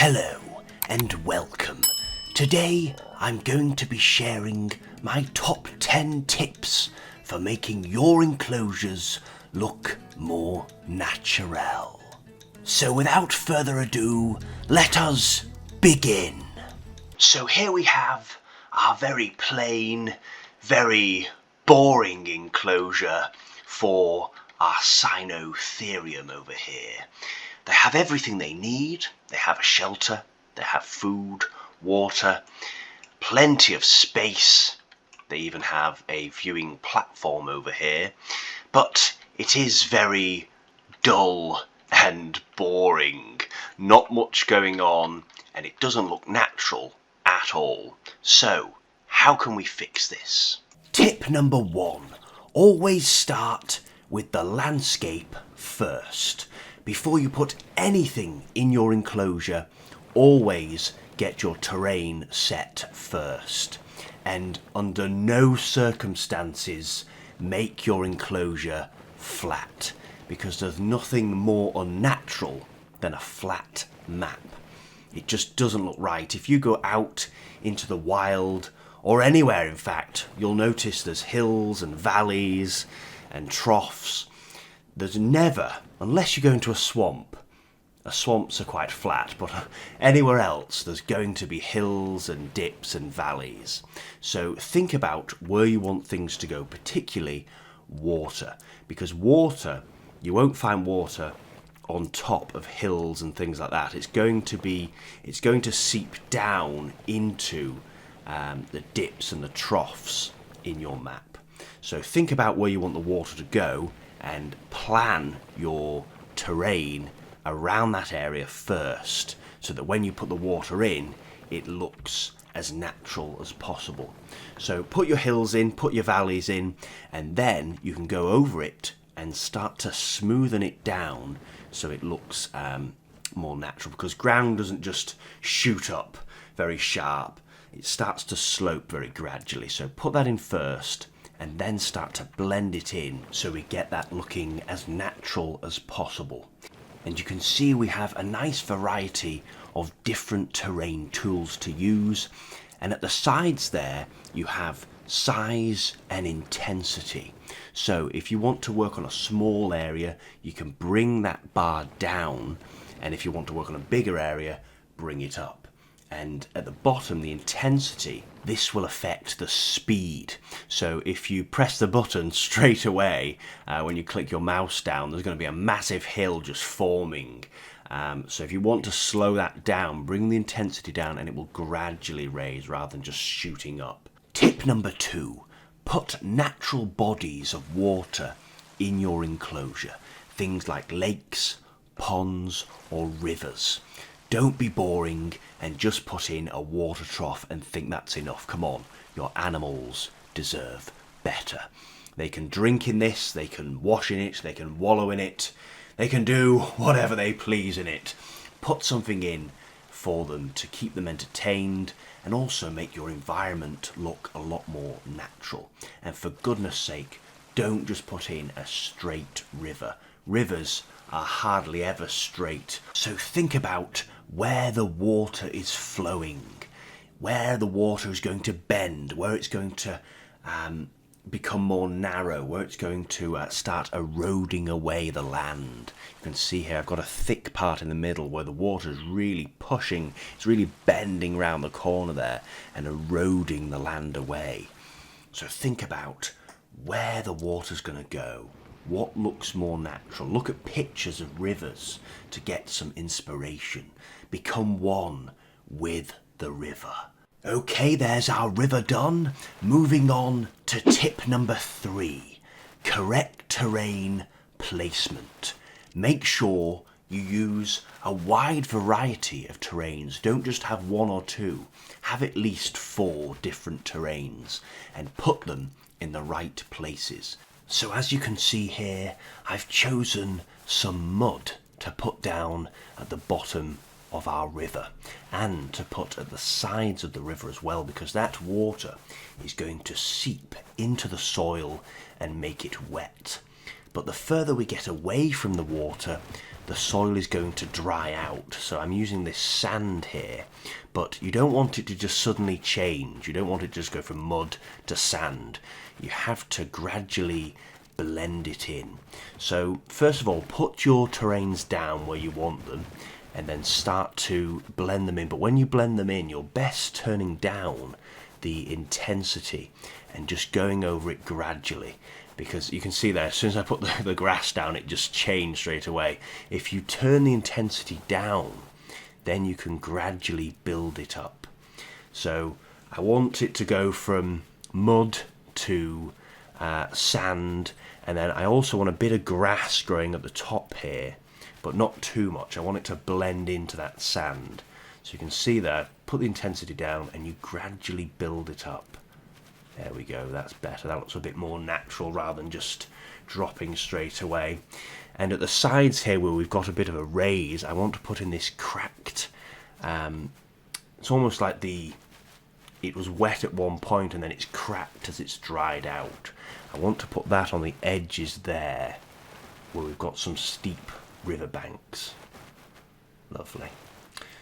Hello and welcome. Today I'm going to be sharing my top 10 tips for making your enclosures look more natural. So without further ado, let us begin. So here we have our very plain, very boring enclosure for our Cynotherium over here. They have everything they need. They have a shelter, they have food, water, plenty of space. They even have a viewing platform over here. But it is very dull and boring. Not much going on, and it doesn't look natural at all. So, how can we fix this? Tip number 1. Always start with the landscape first. Before you put anything in your enclosure, always get your terrain set first. And under no circumstances make your enclosure flat, because there's nothing more unnatural than a flat map. It just doesn't look right. If you go out into the wild, or anywhere in fact, you'll notice there's hills and valleys and troughs. There's never, unless you go into a swamp, swamps are quite flat, but anywhere else there's going to be hills and dips and valleys. So think about where you want things to go, particularly water, because water, you won't find water on top of hills and things like that. It's going to seep down into the dips and the troughs in your map. So think about where you want the water to go and plan your terrain around that area first, so that when you put the water in, it looks as natural as possible. So put your hills in, put your valleys in, and then you can go over it and start to smoothen it down so it looks more natural, because ground doesn't just shoot up very sharp, it starts to slope very gradually. So put that in first and then start to blend it in so we get that looking as natural as possible. And you can see we have a nice variety of different terrain tools to use, and at the sides there you have size and intensity. So if you want to work on a small area, you can bring that bar down, and if you want to work on a bigger area, bring it up. And at the bottom, the intensity, this will affect the speed. So if you press the button straight away, when you click your mouse down, there's going to be a massive hill just forming. So if you want to slow that down, bring the intensity down, and it will gradually raise rather than just shooting up. Tip number 2, put natural bodies of water in your enclosure. Things like lakes, ponds, or rivers. Don't be boring and just put in a water trough and think that's enough. Come on, your animals deserve better. They can drink in this, they can wash in it, they can wallow in it, they can do whatever they please in it. Put something in for them to keep them entertained and also make your environment look a lot more natural. And for goodness sake, don't just put in a straight river. Rivers are hardly ever straight. So think about where the water is flowing, where the water is going to bend, where it's going to become more narrow, where it's going to start eroding away the land. You can see here I've got a thick part in the middle where the water is really pushing, it's really bending around the corner there and eroding the land away. So think about where the water's going to go. What looks more natural? Look at pictures of rivers to get some inspiration. Become one with the river. Okay, there's our river done. Moving on to tip number 3. Correct terrain placement. Make sure you use a wide variety of terrains. Don't just have 1 or 2. Have at least 4 different terrains and put them in the right places. So as you can see here, I've chosen some mud to put down at the bottom of our river and to put at the sides of the river as well, because that water is going to seep into the soil and make it wet. But the further we get away from the water, the soil is going to dry out. So I'm using this sand here, but you don't want it to just suddenly change. You don't want it to just go from mud to sand. You have to gradually blend it in. So first of all, put your terrains down where you want them and then start to blend them in. But when you blend them in, you're best turning down the intensity and just going over it gradually, because you can see there, as soon as I put the grass down, it just changed straight away. If you turn the intensity down, then you can gradually build it up. So I want it to go from mud to sand, and then I also want a bit of grass growing at the top here, but not too much. I want it to blend into that sand. So you can see there, put the intensity down and you gradually build it up. There we go, that's better. That looks a bit more natural rather than just dropping straight away. And at the sides here where we've got a bit of a raise, I want to put in this cracked, it's almost like it was wet at one point and then it's cracked as it's dried out. I want to put that on the edges there where we've got some steep riverbanks. Lovely.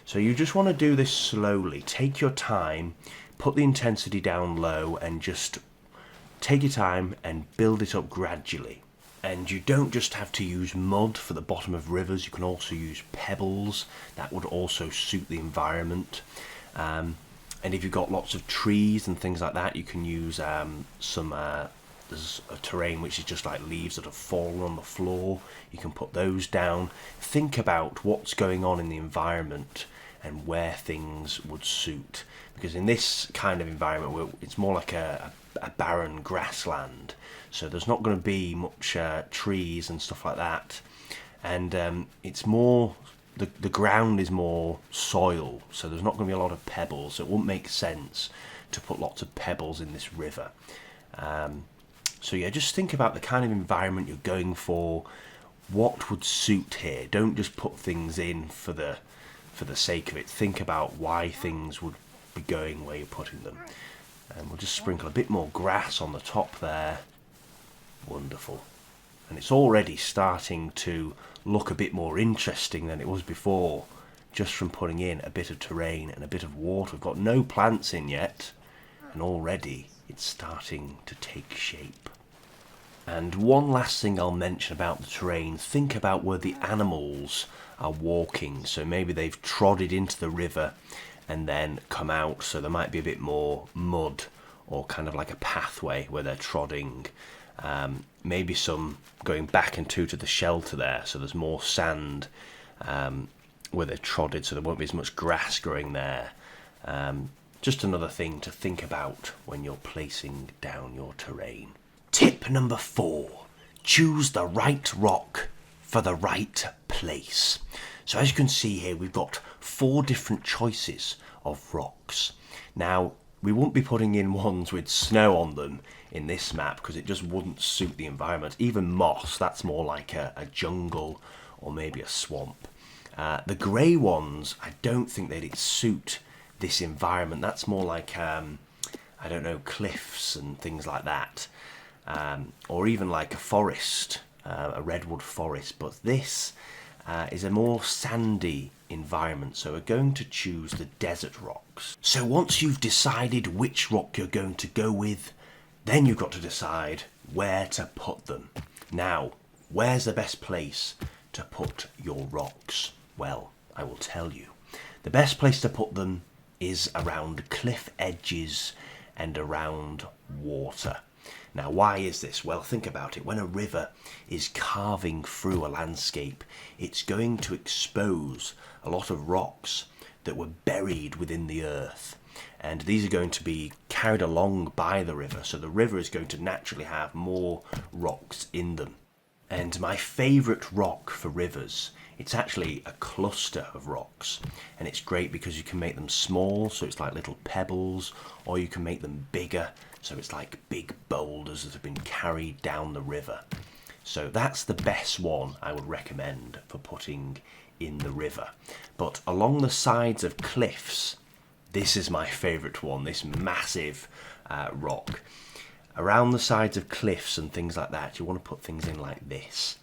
So you just want to do this slowly. Take your time, put the intensity down low and just take your time and build it up gradually. And you don't just have to use mud for the bottom of rivers, you can also use pebbles. That would also suit the environment. And if you've got lots of trees and things like that, you can use there's a terrain which is just like leaves that have fallen on the floor. You can put those down. Think about what's going on in the environment and where things would suit. Because in this kind of environment, it's more like a barren grassland. So there's not going to be much trees and stuff like that. And it's more, the ground is more soil. So there's not going to be a lot of pebbles. So it wouldn't make sense to put lots of pebbles in this river. So yeah, just think about the kind of environment you're going for. What would suit here? Don't just put things in for the sake of it. Think about why things would be going where you're putting them. And we'll just sprinkle a bit more grass on the top there. Wonderful. And it's already starting to look a bit more interesting than it was before, just from putting in a bit of terrain and a bit of water. We've got no plants in yet, and already it's starting to take shape. And one last thing I'll mention about the terrain, think about where the animals are walking. So maybe they've trotted into the river and then come out, so there might be a bit more mud or kind of like a pathway where they're trodding. Maybe some going back into to the shelter there, so there's more sand where they're trodded, so there won't be as much grass growing there. Just another thing to think about when you're placing down your terrain. Tip number 4, choose the right rock for the right place. So as you can see here, we've got 4 different choices of rocks. Now, we won't be putting in ones with snow on them in this map because it just wouldn't suit the environment. Even moss, that's more like a jungle or maybe a swamp. The grey ones, I don't think they'd suit this environment. That's more like, I don't know, cliffs and things like that. Or even like a forest, a redwood forest. But this is a more sandy environment, so we're going to choose the desert rocks. So once you've decided which rock you're going to go with, then you've got to decide where to put them. Now, where's the best place to put your rocks? Well, I will tell you. The best place to put them is around cliff edges and around water. Now, why is this? Well, think about it. When a river is carving through a landscape, it's going to expose a lot of rocks that were buried within the earth. And these are going to be carried along by the river. So the river is going to naturally have more rocks in them. And my favourite rock for rivers, it's actually a cluster of rocks. And it's great because you can make them small, so it's like little pebbles, or you can make them bigger, so it's like big boulders that have been carried down the river. So that's the best one I would recommend for putting in the river. But along the sides of cliffs, this is my favourite one, this massive rock. around the sides of cliffs and things like that, you want to put things in like this,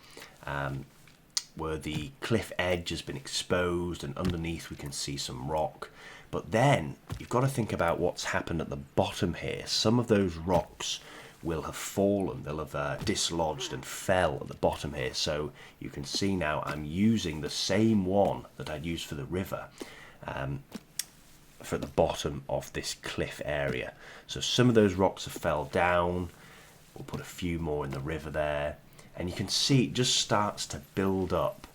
where the cliff edge has been exposed and underneath we can see some rock. But then you've got to think about what's happened at the bottom here. Some of those rocks will have fallen, they'll have dislodged and fell at the bottom here. So you can see now I'm using the same one that I'd used for the river for the bottom of this cliff area. So some of those rocks have fell down. We'll put a few more in the river there, and you can see it just starts to build up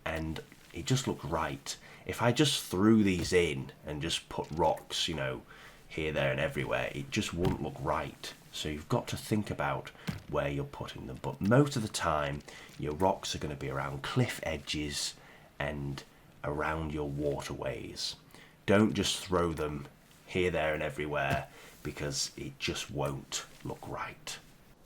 and it just looks right. If I just threw these in and just put rocks, you know, here, there and everywhere, it just wouldn't look right. So you've got to think about where you're putting them. But most of the time, your rocks are going to be around cliff edges and around your waterways. Don't just throw them here, there and everywhere, because it just won't look right.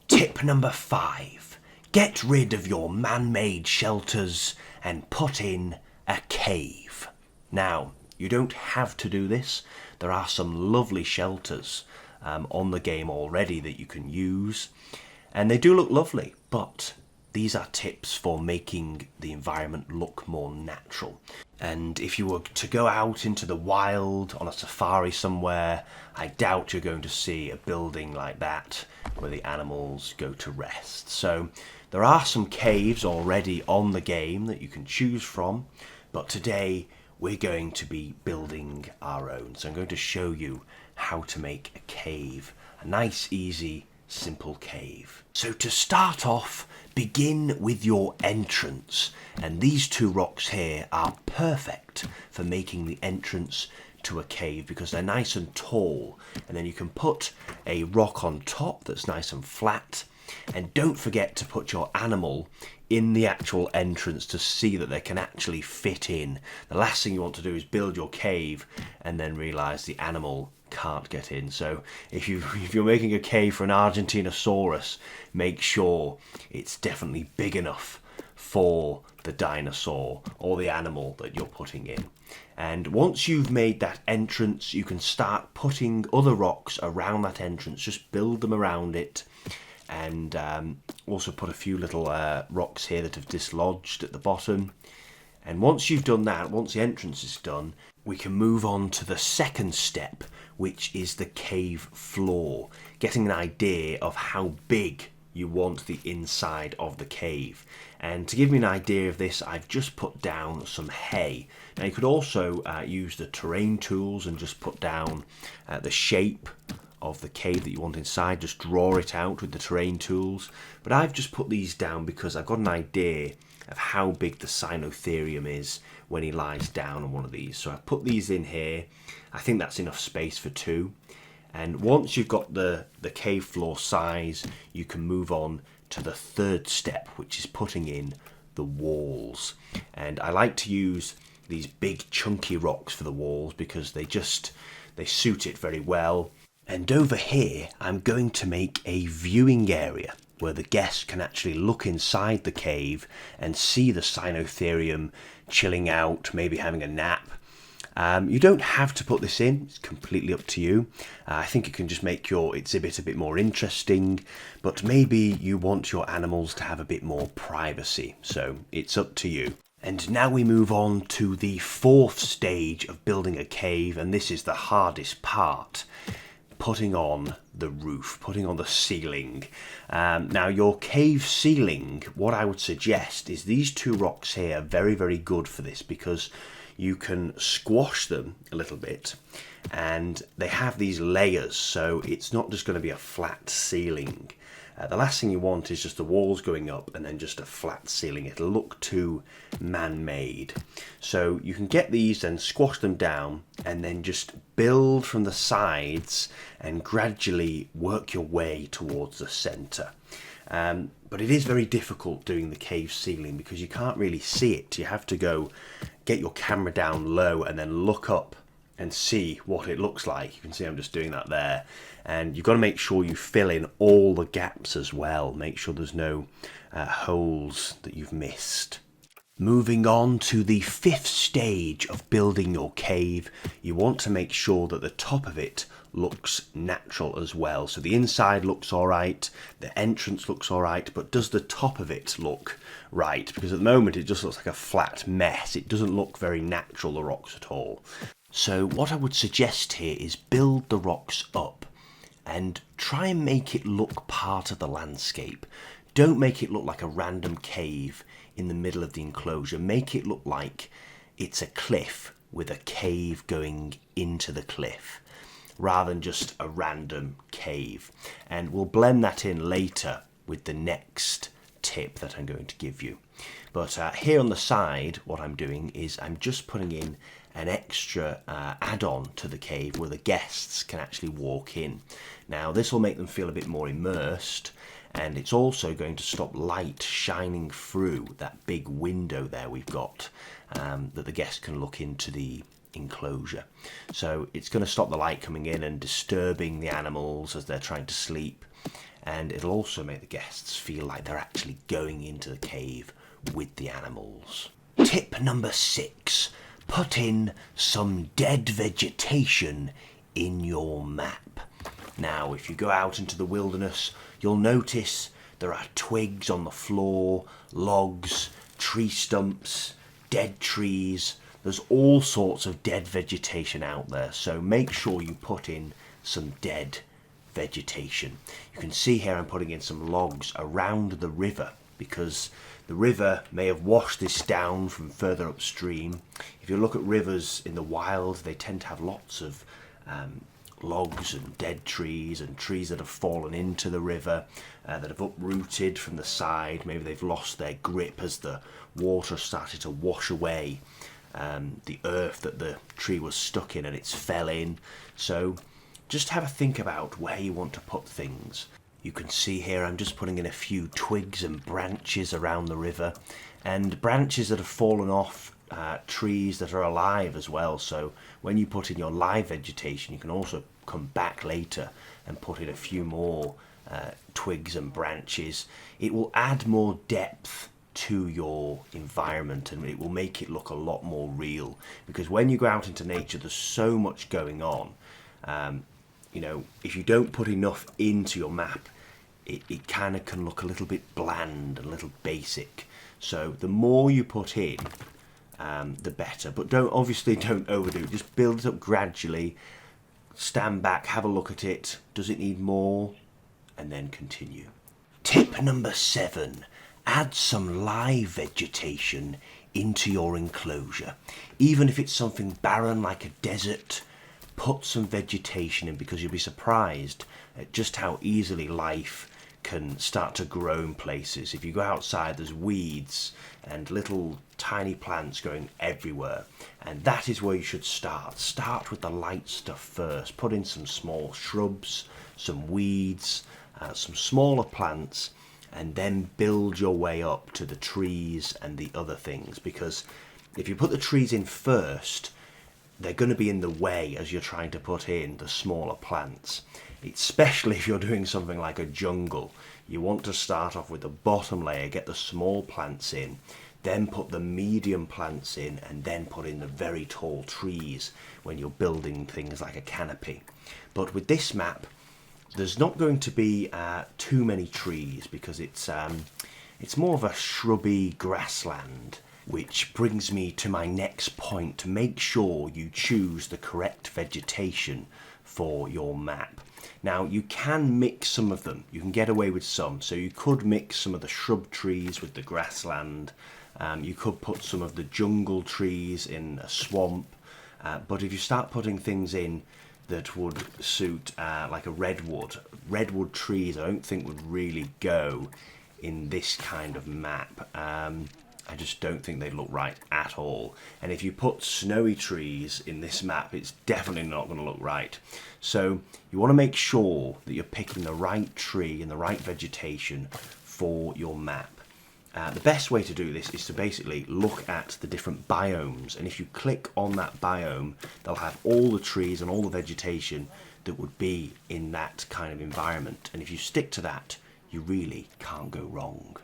Tip number 5. Get rid of your man-made shelters and put in a cave. Now, you don't have to do this. There are some lovely shelters on the game already that you can use, and they do look lovely, but these are tips for making the environment look more natural. And if you were to go out into the wild on a safari somewhere, I doubt you're going to see a building like that where the animals go to rest. So there are some caves already on the game that you can choose from, but today we're going to be building our own. So I'm going to show you how to make a cave, a nice, easy, simple cave. So to start off, begin with your entrance, and these two rocks here are perfect for making the entrance to a cave because they're nice and tall, and then you can put a rock on top that's nice and flat. And don't forget to put your animal in the actual entrance to see that they can actually fit in. The last thing you want to do is build your cave and then realise the animal can't get in. So if you're making a cave for an Argentinosaurus, make sure it's definitely big enough for the dinosaur or the animal that you're putting in. And once you've made that entrance, you can start putting other rocks around that entrance. Just build them around it, and also put a few little rocks here that have dislodged at the bottom. And once you've done that, once the entrance is done, we can move on to the second step, which is the cave floor, getting an idea of how big you want the inside of the cave. And to give me an idea of this, I've just put down some hay. Now you could also use the terrain tools and just put down the shape of the cave that you want inside. Just draw it out with the terrain tools. But I've just put these down because I've got an idea of how big the Cynotherium is when he lies down on one of these. So I've put these in here. I think that's enough space for 2. And once you've got the cave floor size, you can move on to the third step, which is putting in the walls. And I like to use these big chunky rocks for the walls because they suit it very well. And over here, I'm going to make a viewing area where the guest can actually look inside the cave and see the Cynotherium chilling out, maybe having a nap. You don't have to put this in, it's completely up to you. I think it can just make your exhibit a bit more interesting, but maybe you want your animals to have a bit more privacy, so it's up to you. And now we move on to the fourth stage of building a cave, and this is the hardest part. Putting on the roof, putting on the ceiling. Now your cave ceiling, what I would suggest is these two rocks here are very, very good for this because you can squash them a little bit and they have these layers, so it's not just going to be a flat ceiling. The last thing you want is just the walls going up and then just a flat ceiling. It'll look too man-made. So you can get these and squash them down and then just build from the sides and gradually work your way towards the centre. But it is very difficult doing the cave ceiling because you can't really see it. You have to go get your camera down low and then look up and see what it looks like. You can see I'm just doing that there. And you've got to make sure you fill in all the gaps as well. Make sure there's no holes that you've missed. Moving on to the 5th stage of building your cave, you want to make sure that the top of it looks natural as well. So the inside looks alright, the entrance looks alright, but does the top of it look right? Because at the moment it just looks like a flat mess. It doesn't look very natural, the rocks, at all. So what I would suggest here is build the rocks up and try and make it look part of the landscape. Don't make it look like a random cave in the middle of the enclosure. Make it look like it's a cliff with a cave going into the cliff, rather than just a random cave. And we'll blend that in later with the next tip that I'm going to give you. But here on the side, what I'm doing is I'm just putting in an extra add-on to the cave where the guests can actually walk in. Now this will make them feel a bit more immersed, and it's also going to stop light shining through that big window there we've got, that the guests can look into the enclosure. So it's going to stop the light coming in and disturbing the animals as they're trying to sleep, and it'll also make the guests feel like they're actually going into the cave with the animals. Tip number 6. Put in some dead vegetation in your map. Now, if you go out into the wilderness, you'll notice there are twigs on the floor, logs, tree stumps, dead trees. There's all sorts of dead vegetation out there, so make sure you put in some dead vegetation. You can see here I'm putting in some logs around the river, because the river may have washed this down from further upstream. If you look at rivers in the wild, they tend to have lots of logs and dead trees and trees that have fallen into the river, that have uprooted from the side. Maybe they've lost their grip as the water started to wash away the earth that the tree was stuck in, and it's fell in. So just have a think about where you want to put things. You can see here I'm just putting in a few twigs and branches around the river, and branches that have fallen off trees that are alive as well. So when you put in your live vegetation, you can also come back later and put in a few more twigs and branches. It will add more depth to your environment, and it will make it look a lot more real, because when you go out into nature there's so much going on. You know, if you don't put enough into your map, it kind of can look a little bit bland and a little basic. So the more you put in, the better. But don't overdo it. Just build it up gradually. Stand back, have a look at it. Does it need more? And then continue. Tip number 7. Add some live vegetation into your enclosure. Even if it's something barren like a desert, put some vegetation in, because you'll be surprised at just how easily life can start to grow in places. If you go outside, there's weeds and little tiny plants growing everywhere, and that is where you should start. Start with the light stuff first. Put in some small shrubs, some weeds, some smaller plants, and then build your way up to the trees and the other things, because if you put the trees in first, they're going to be in the way as you're trying to put in the smaller plants. Especially if you're doing something like a jungle. You want to start off with the bottom layer, get the small plants in, then put the medium plants in, and then put in the very tall trees when you're building things like a canopy. But with this map, there's not going to be too many trees, because it's more of a shrubby grassland. Which brings me to my next point. To make sure you choose the correct vegetation for your map. Now, you can mix some of them. You can get away with some. So you could mix some of the shrub trees with the grassland. You could put some of the jungle trees in a swamp. But if you start putting things in that would suit like a redwood trees, I don't think would really go in this kind of map. I just don't think they look right at all. And if you put snowy trees in this map, it's definitely not going to look right. So you want to make sure that you're picking the right tree and the right vegetation for your map. The best way to do this is to basically look at the different biomes, and if you click on that biome, they'll have all the trees and all the vegetation that would be in that kind of environment. And if you stick to that, you really can't go wrong.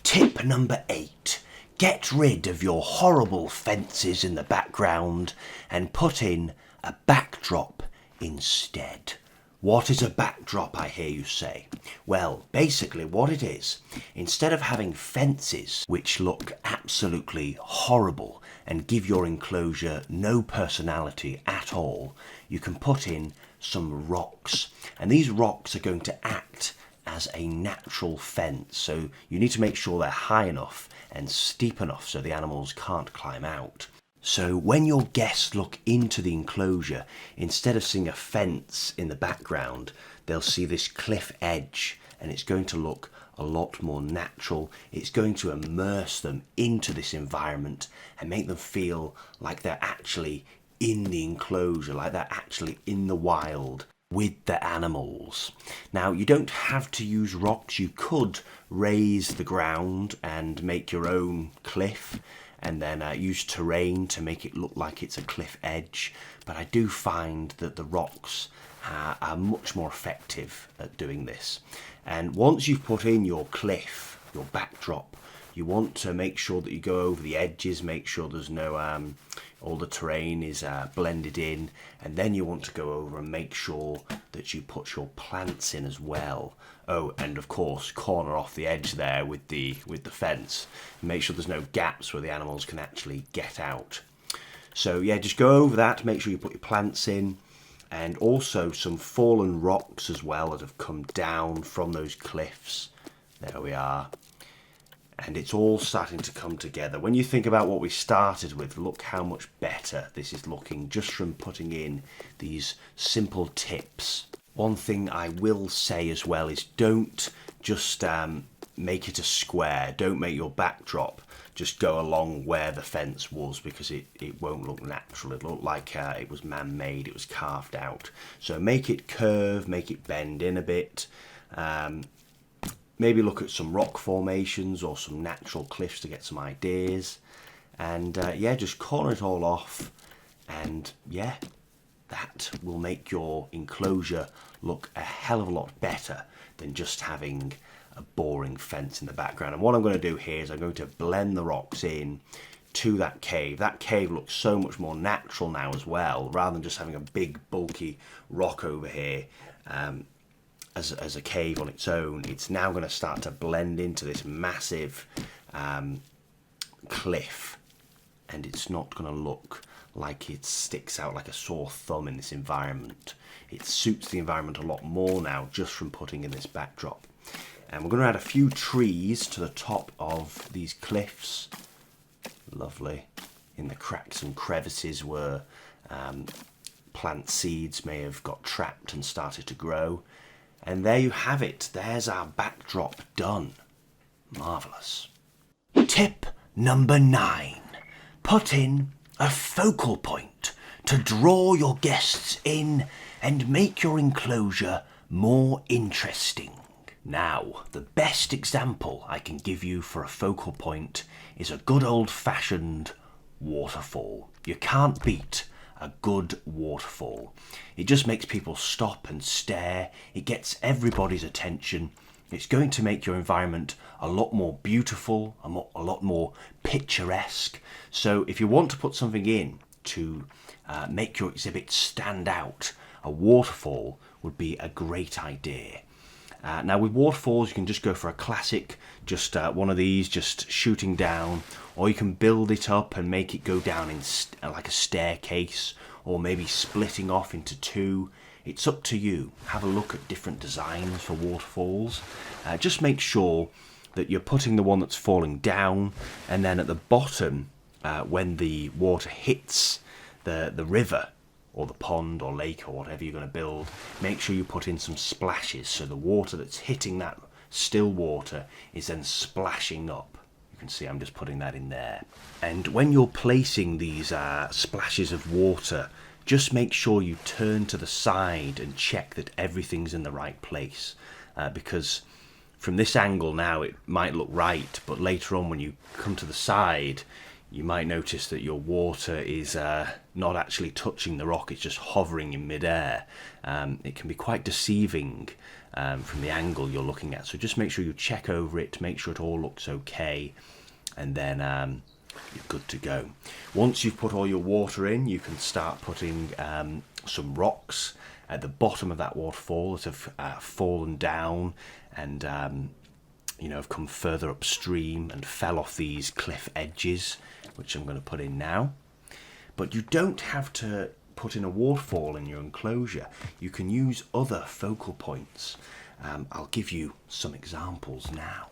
Tip number 8. Get rid of your horrible fences in the background and put in a backdrop instead. What is a backdrop, I hear you say? Well, basically what it is, instead of having fences which look absolutely horrible and give your enclosure no personality at all, you can put in some rocks. And these rocks are going to act as a natural fence. So you need to make sure they're high enough and steep enough so the animals can't climb out. So when your guests look into the enclosure, instead of seeing a fence in the background, they'll see this cliff edge, and it's going to look a lot more natural. It's going to immerse them into this environment and make them feel like they're actually in the enclosure, like they're actually in the wild with the animals. Now, you don't have to use rocks. You could raise the ground and make your own cliff, and then use terrain to make it look like it's a cliff edge. But I do find that the rocks are much more effective at doing this. And once you've put in your cliff, your backdrop, you want to make sure that you go over the edges, make sure there's no, all the terrain is blended in, and then you want to go over and make sure that you put your plants in as well. Oh, and of course, corner off the edge there with the fence. Make sure there's no gaps where the animals can actually get out. So yeah, just go over that, make sure you put your plants in, and also some fallen rocks as well that have come down from those cliffs. There we are. And it's all starting to come together. When you think about what we started with, look how much better this is looking just from putting in these simple tips. One thing I will say as well is don't just make it a square. Don't make your backdrop just go along where the fence was, because it won't look natural. It'll look like it was man-made, it was carved out. So make it curve, make it bend in a bit. Maybe look at some rock formations or some natural cliffs to get some ideas. And yeah, just corner it all off. And yeah, that will make your enclosure look a hell of a lot better than just having a boring fence in the background. And what I'm going to do here is I'm going to blend the rocks in to that cave. That cave looks so much more natural now as well, rather than just having a big bulky rock over here. As a cave on its own, it's now going to start to blend into this massive cliff, and it's not going to look like it sticks out like a sore thumb in this environment. It suits the environment a lot more now just from putting in this backdrop. And we're going to add a few trees to the top of these cliffs. Lovely. In the cracks and crevices where plant seeds may have got trapped and started to grow. And there you have it. There's our backdrop done. Marvellous. Tip number 9. Put in a focal point to draw your guests in and make your enclosure more interesting. Now, the best example I can give you for a focal point is a good old-fashioned waterfall. You can't beat a good waterfall. It just makes people stop and stare. It gets everybody's attention. It's going to make your environment a lot more beautiful, a lot more picturesque. So if you want to put something in to make your exhibit stand out, a waterfall would be a great idea. Now with waterfalls, you can just go for a classic, just one of these, just shooting down, or you can build it up and make it go down in like a staircase, or maybe splitting off into two. It's up to you. Have a look at different designs for waterfalls. Just make sure that you're putting the one that's falling down, and then at the bottom, when the water hits the river, or the pond or lake or whatever you're going to build, make sure you put in some splashes so the water that's hitting that still water is then splashing up. You can see I'm just putting that in there. And when you're placing these splashes of water, just make sure you turn to the side and check that everything's in the right place, because from this angle now it might look right, but later on when you come to the side, you might notice that your water is not actually touching the rock, it's just hovering in midair. It can be quite deceiving from the angle you're looking at, so just make sure you check over it, make sure it all looks okay. and then you're good to go. Once you've put all your water in, you can start putting some rocks at the bottom of that waterfall that have fallen down and have come further upstream and fell off these cliff edges, which I'm going to put in now. But you don't have to put in a waterfall in your enclosure. You can use other focal points. I'll give you some examples now.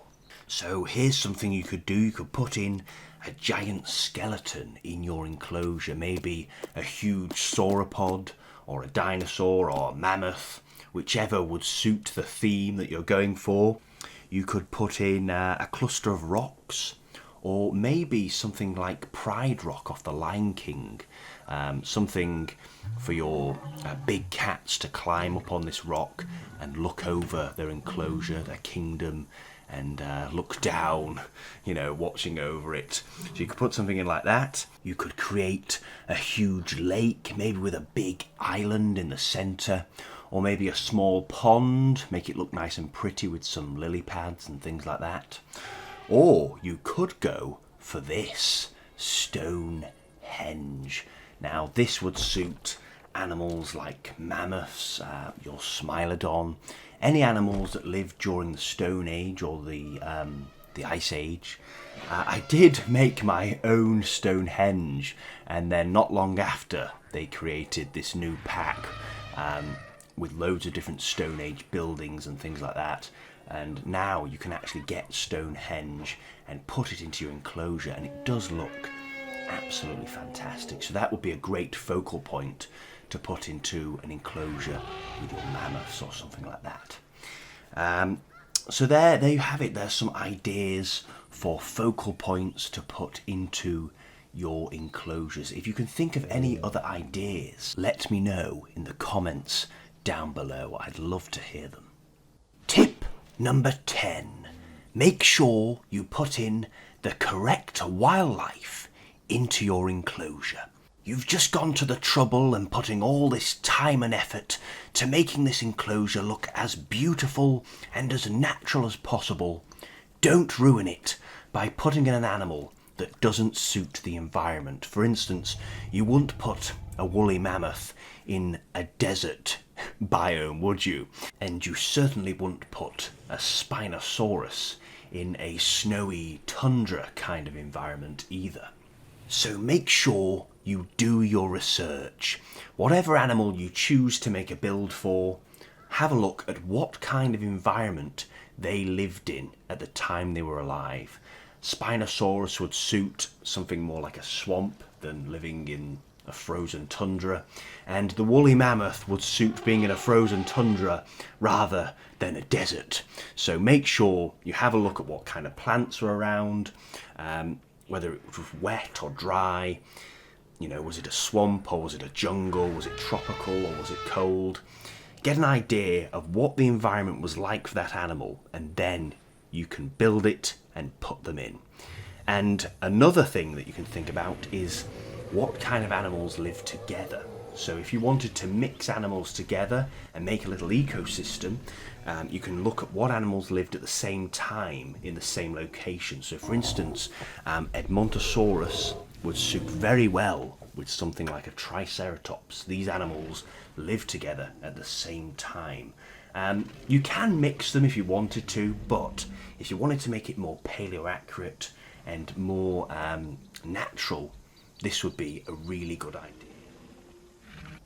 So here's something you could do. You could put in a giant skeleton in your enclosure, maybe a huge sauropod or a dinosaur or a mammoth, whichever would suit the theme that you're going for. You could put in a cluster of rocks, or maybe something like Pride Rock off the Lion King, something for your big cats to climb up on this rock and look over their enclosure, their kingdom, and look down, watching over it. So you could put something in like that. You could create a huge lake, maybe with a big island in the centre, or maybe a small pond, make it look nice and pretty with some lily pads and things like that. Or you could go for this, Stonehenge. Now this would suit animals like mammoths, your Smilodon, any animals that lived during the Stone Age or the Ice Age. I did make my own Stonehenge, and then not long after they created this new pack with loads of different Stone Age buildings and things like that. And now you can actually get Stonehenge and put it into your enclosure, and it does look absolutely fantastic. So that would be a great focal point to put into an enclosure with your mammoths or something like that. So there you have it. There's some ideas for focal points to put into your enclosures. If you can think of any other ideas, let me know in the comments down below. I'd love to hear them. Tip number 10. Make sure you put in the correct wildlife into your enclosure. You've just gone to the trouble and putting all this time and effort to making this enclosure look as beautiful and as natural as possible. Don't ruin it by putting in an animal that doesn't suit the environment. For instance, you wouldn't put a woolly mammoth in a desert biome, would you? And you certainly wouldn't put a Spinosaurus in a snowy tundra kind of environment either. So make sure you do your research. Whatever animal you choose to make a build for, have a look at what kind of environment they lived in at the time they were alive. Spinosaurus would suit something more like a swamp than living in a frozen tundra, and the woolly mammoth would suit being in a frozen tundra rather than a desert. So make sure you have a look at what kind of plants were around, whether it was wet or dry, was it a swamp or was it a jungle, was it tropical or was it cold? Get an idea of what the environment was like for that animal, and then you can build it and put them in. And another thing that you can think about is what kind of animals live together. So if you wanted to mix animals together and make a little ecosystem, you can look at what animals lived at the same time in the same location. So for instance, Edmontosaurus would suit very well with something like a Triceratops. These animals live together at the same time. You can mix them if you wanted to, but if you wanted to make it more paleo-accurate and more natural, this would be a really good idea.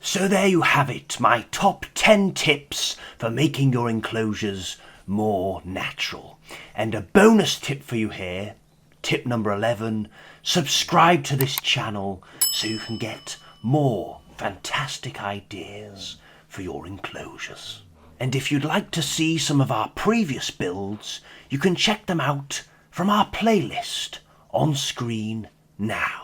So there you have it, my top 10 tips for making your enclosures more natural. And a bonus tip for you here, tip number 11, subscribe to this channel so you can get more fantastic ideas for your enclosures. And if you'd like to see some of our previous builds, you can check them out from our playlist on screen now.